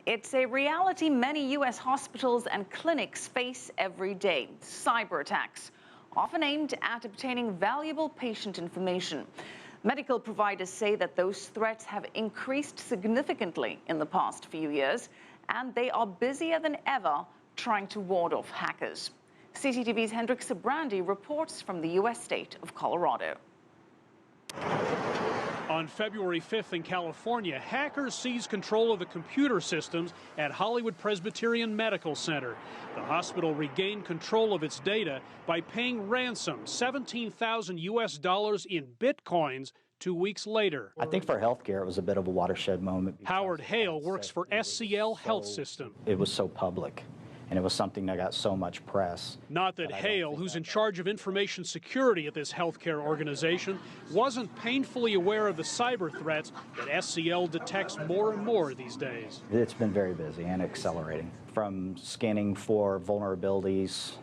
It's a reality many U.S. hospitals and clinics face every day. Cyber attacks, often aimed at obtaining valuable patient information. Medical providers say that those threats have increased significantly in the past few years, and they are busier than ever trying to ward off hackers. CCTV's Hendrik Sybrandy reports from the U.S. state of Colorado. On February 5th in California, hackers seized control of the computer systems at Hollywood Presbyterian Medical Center. The hospital regained control of its data by paying ransom, $17,000 US in Bitcoins, 2 weeks later. I think for healthcare, it was a bit of a watershed moment. Howard Hale works for SCL Health System. It was so public, and it was something that got so much press. Not that Hale, who's in charge of information security at this healthcare organization, wasn't painfully aware of the cyber threats that SCL detects more and more these days. It's been very busy and accelerating, from scanning for vulnerabilities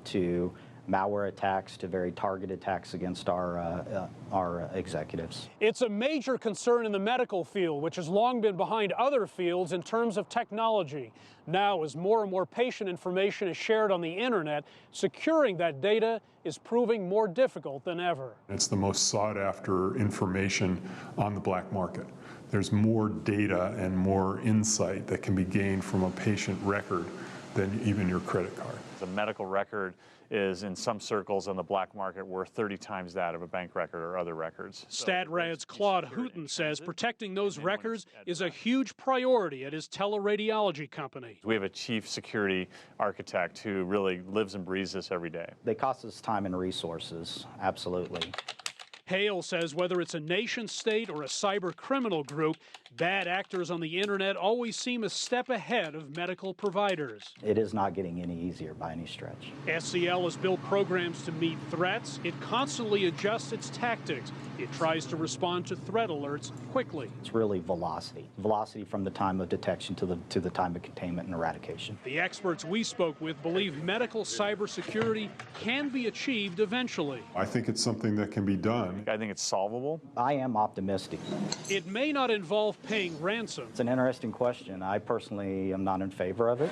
to malware attacks to very targeted attacks against our executives. It's a major concern in the medical field, which has long been behind other fields in terms of technology. Now, as more and more patient information is shared on the internet, securing that data is proving more difficult than ever. It's the most sought after information on the black market. There's more data and more insight that can be gained from a patient record than even your credit card. The medical record is, in some circles on the black market, worth 30 times that of a bank record or other records. StatRad's Claude Hooton says protecting those records is a huge priority at his teleradiology company. We have a chief security architect who really lives and breathes this every day. They cost us time and resources, absolutely. Hale says whether it's a nation state or a cyber criminal group, bad actors on the internet always seem a step ahead of medical providers. It is not getting any easier by any stretch. SCL has built programs to meet threats. It constantly adjusts its tactics. It tries to respond to threat alerts quickly. It's really velocity. Velocity from the time of detection to the time of containment and eradication. The experts we spoke with believe medical cybersecurity can be achieved eventually. I think it's something that can be done. I think it's solvable. I am optimistic. It may not involve paying ransom. It's an interesting question. I personally am not in favor of it.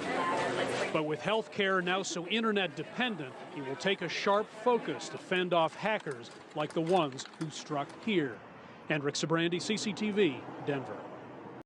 But with healthcare now so internet dependent, it will take a sharp focus to fend off hackers like the ones who struck here. Hendrik Sybrandy, CCTV, Denver.